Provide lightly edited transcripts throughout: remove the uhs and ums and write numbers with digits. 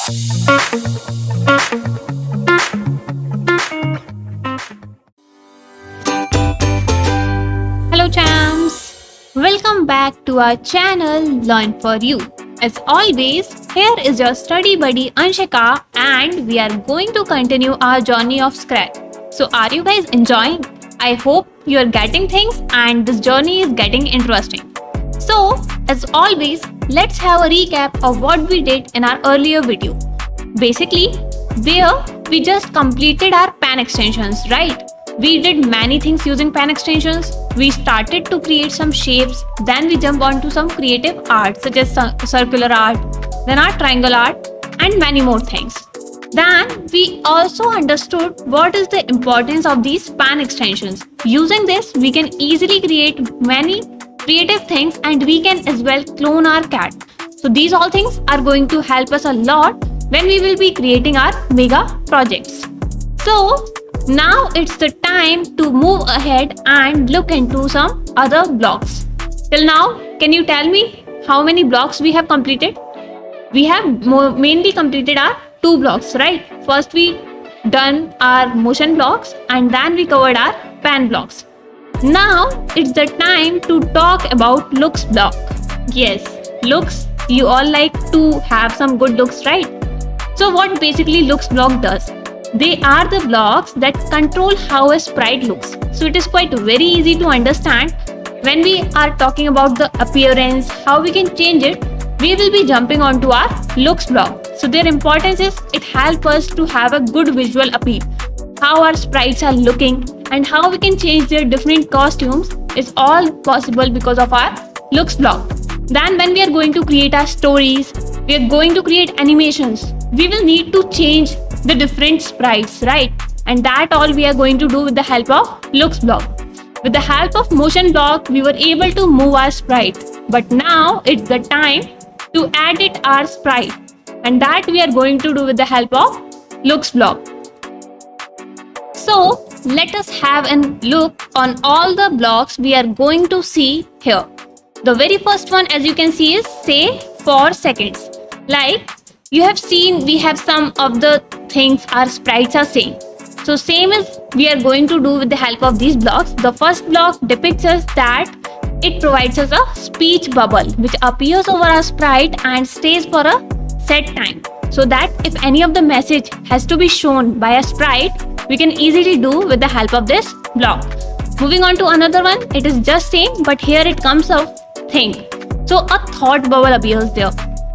Hello champs! Welcome back to our channel Learn for You. As always, here is your study buddy Anshika and we are going to continue our journey of Scratch. So are you guys enjoying? I hope you are getting things and this journey is getting interesting. So as always, let's have a recap of what we did in our earlier video. Basically, there we just completed our pan extensions, right? We did many things using pan extensions. We started to create some shapes, then we jump on to some creative art such as circular art, then our triangle art and many more things. Then we also understood what is the importance of these pan extensions. Using this, we can easily create many creative things and we can as well clone our cat. So these all things are going to help us a lot when we will be creating our mega projects. So now it's the time to move ahead and look into some other blocks. Till now, can you tell me how many blocks we have completed? We have mainly completed our 2 blocks, right? First we done our motion blocks and then we covered our pan blocks. Now it's the time to talk about looks block. Yes, looks, you all like to have some good looks, right? So what basically looks block does? They are the blocks that control how a sprite looks. So it is quite very easy to understand. When we are talking about the appearance, how we can change it, we will be jumping onto our looks block. So their importance is it helps us to have a good visual appeal. How our sprites are looking and how we can change their different costumes is all possible because of our looks block. Then when we are going to create our stories, we are going to create animations, we will need to change the different sprites, right? And that all we are going to do with the help of looks block. With the help of motion block, we were able to move our sprite. But now it's the time to edit our sprite. And that we are going to do with the help of looks block. So let us have a look on all the blocks we are going to see here. The very first one, as you can see, is say for seconds. Like you have seen, we have some of the things our sprites are saying. So same as we are going to do with the help of these blocks. The first block depicts us that it provides us a speech bubble which appears over our sprite and stays for a set time. So that if any of the message has to be shown by a sprite, we can easily do with the help of this block. Moving on to another one, it is just same, but here it comes of think. So a thought bubble appears there.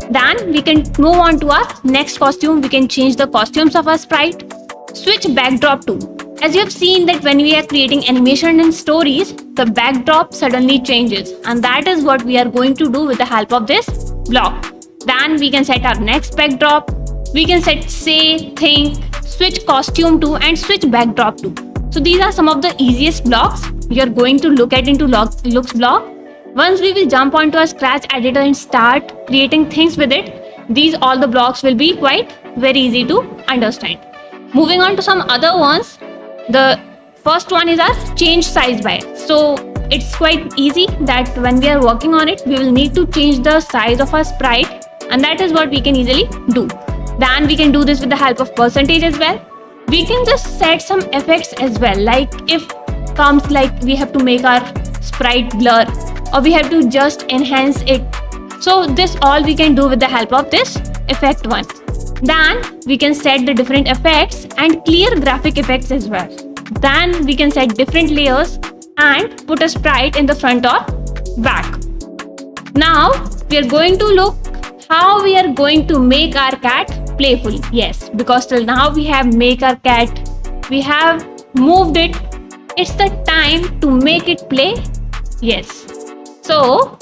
Then we can move on to our next costume. We can change the costumes of our sprite. Switch backdrop to. As you have seen that when we are creating animation and stories, the backdrop suddenly changes. And that is what we are going to do with the help of this block. Then we can set our next backdrop. We can set say, think, switch costume to and switch backdrop to. So these are some of the easiest blocks we are going to look at into looks block. Once we will jump onto our Scratch editor and start creating things with it, these all the blocks will be quite very easy to understand. Moving on to some other ones, the first one is our change size by. So it's quite easy that when we are working on it, we will need to change the size of our sprite and that is what we can easily do. Then we can do this with the help of percentage as well. We can just set some effects as well, like if comes like we have to make our sprite blur or we have to just enhance it. So this all we can do with the help of this effect one. Then we can set the different effects and clear graphic effects as well. Then we can set different layers and put a sprite in the front or back. Now we are going to look how we are going to make our cat playful. Yes, because till now we have make our cat, we have moved it. It's the time to make it play. Yes. So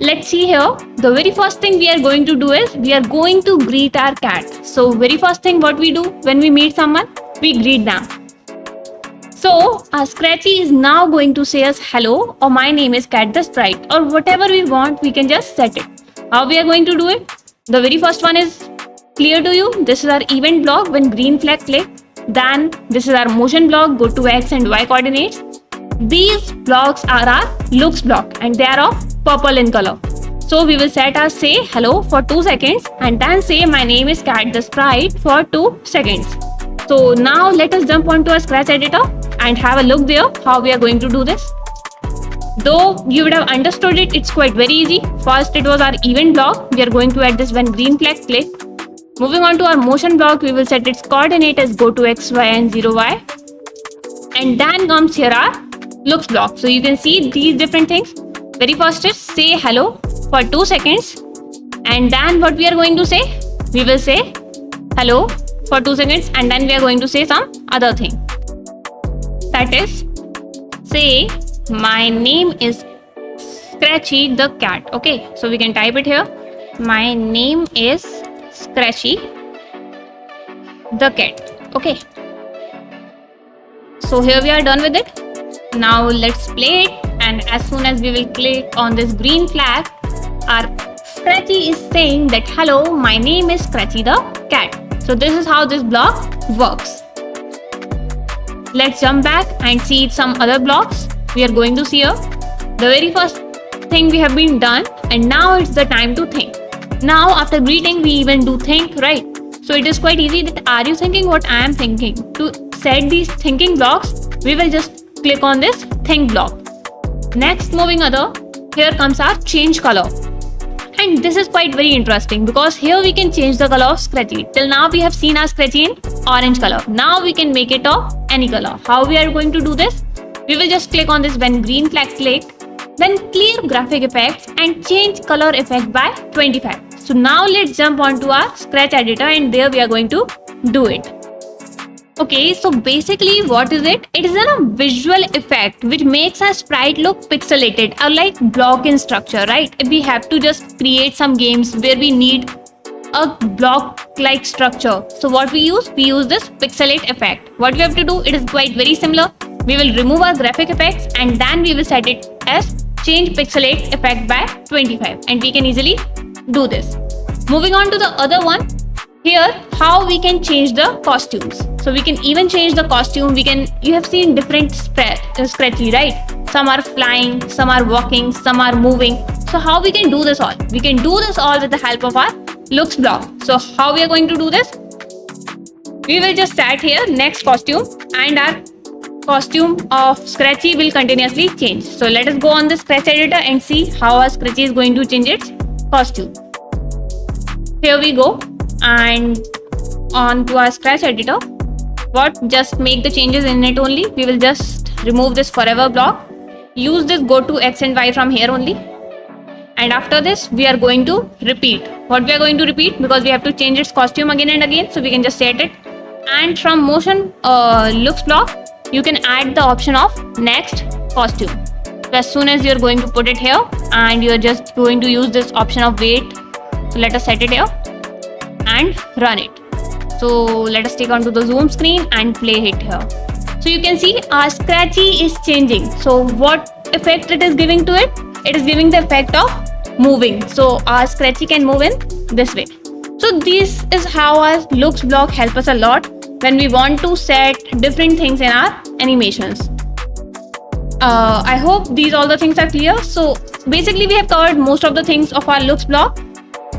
let's see here. The very first thing we are going to do is we are going to greet our cat. So very first thing what we do when we meet someone, we greet them. So our Scratchy is now going to say us hello or my name is Cat the Sprite or whatever we want, we can just set it. How we are going to do it? The very first one is clear to you. This is our event block when green flag click. Then this is our motion block, go to X and Y coordinates. These blocks are our looks block and they are of purple in color. So we will set our say hello for 2 seconds and then say my name is Cat the Sprite for 2 seconds. So now let us jump onto our Scratch editor and have a look there how we are going to do this. Though you would have understood it, it's quite very easy. First it was our event block. We are going to add this when green flag click. Moving on to our motion block, we will set its coordinate as go to X, Y and 0Y. And then comes here our looks block. So you can see these different things. Very first is say hello for 2 seconds. And then what we are going to say? We will say hello for 2 seconds and then we are going to say some other thing. That is, say my name is Scratchy the cat. Okay, so we can type it here. My name is Scratchy the cat. Okay, so here we are done with it. Now let's play it, and as soon as we will click on this green flag, our Scratchy is saying that hello, my name is Scratchy the cat. So this is how this block works. Let's jump back and see some other blocks we are going to see here. The very first thing we have been done, and now it's the time to think. Now after greeting we even do think, right? So it is quite easy that are you thinking what I am thinking? To set these thinking blocks, we will just click on this think block. Next, moving other, here comes our change color. And this is quite very interesting because here we can change the color of Scratchy. Till now we have seen our Scratchy in orange color. Now we can make it of any color. How we are going to do this? We will just click on this when green flag click, then clear graphic effects and change color effect by 25. So now let's jump onto our Scratch editor and there we are going to do it. Okay, so basically what is it? It is a visual effect which makes our sprite look pixelated or like block in structure, right? If we have to just create some games where we need a block like structure. So what we use this pixelate effect. What we have to do, it is quite very similar. We will remove our graphic effects and then we will set it as change pixelate effect by 25 and we can easily do this. Moving on to the other one. Here, how we can change the costumes. So we can even change the costume. You have seen different Scratchy, right? Some are flying, some are walking, some are moving. So how we can do this all? We can do this all with the help of our looks block. So how we are going to do this? We will just set here next costume and our costume of Scratchy will continuously change. So let us go on the Scratch editor and see how our Scratchy is going to change its costume. Here we go. And on to our Scratch editor. Just make the changes in it only. We will just remove this forever block. Use this go to X and Y from here only. And after this, we are going to repeat. What we are going to repeat? Because we have to change its costume again and again. So we can just set it. And from motion looks block, you can add the option of next costume. So as soon as you are going to put it here and you are just going to use this option of wait. So let us set it here and run it. So let us take onto the zoom screen and play it here. So you can see our Scratchy is changing. So what effect it is giving to it? It is giving the effect of moving. So our Scratchy can move in this way. So this is how our looks block help us a lot when we want to set different things in our animations. I hope these all the things are clear. So basically we have covered most of the things of our looks block.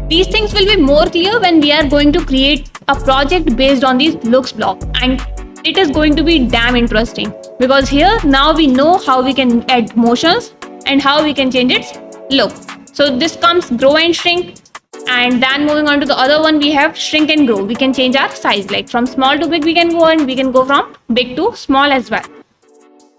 These things will be more clear when we are going to create a project based on these looks block, and it is going to be damn interesting because here now we know how we can add motions and how we can change its look. So this comes grow and shrink, and then moving on to the other one we have shrink and grow. We can change our size, like from small to big we can go, and we can go from big to small as well.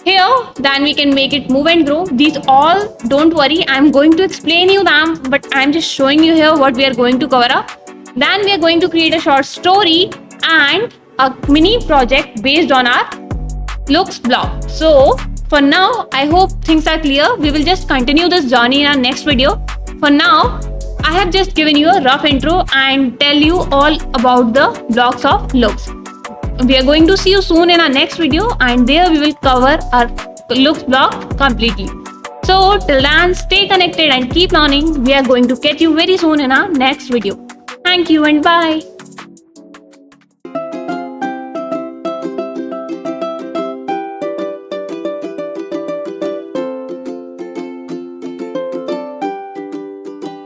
Here, then we can make it move and grow. These all, don't worry, I'm going to explain you them, but I'm just showing you here what we are going to cover up. Then we are going to create a short story and a mini project based on our looks block. So for now, I hope things are clear. We will just continue this journey in our next video. For now, I have just given you a rough intro and tell you all about the blocks of looks. We are going to see you soon in our next video, and there we will cover our looks block completely. So till then, stay connected and keep learning. We are going to catch you very soon in our next video. Thank you and bye.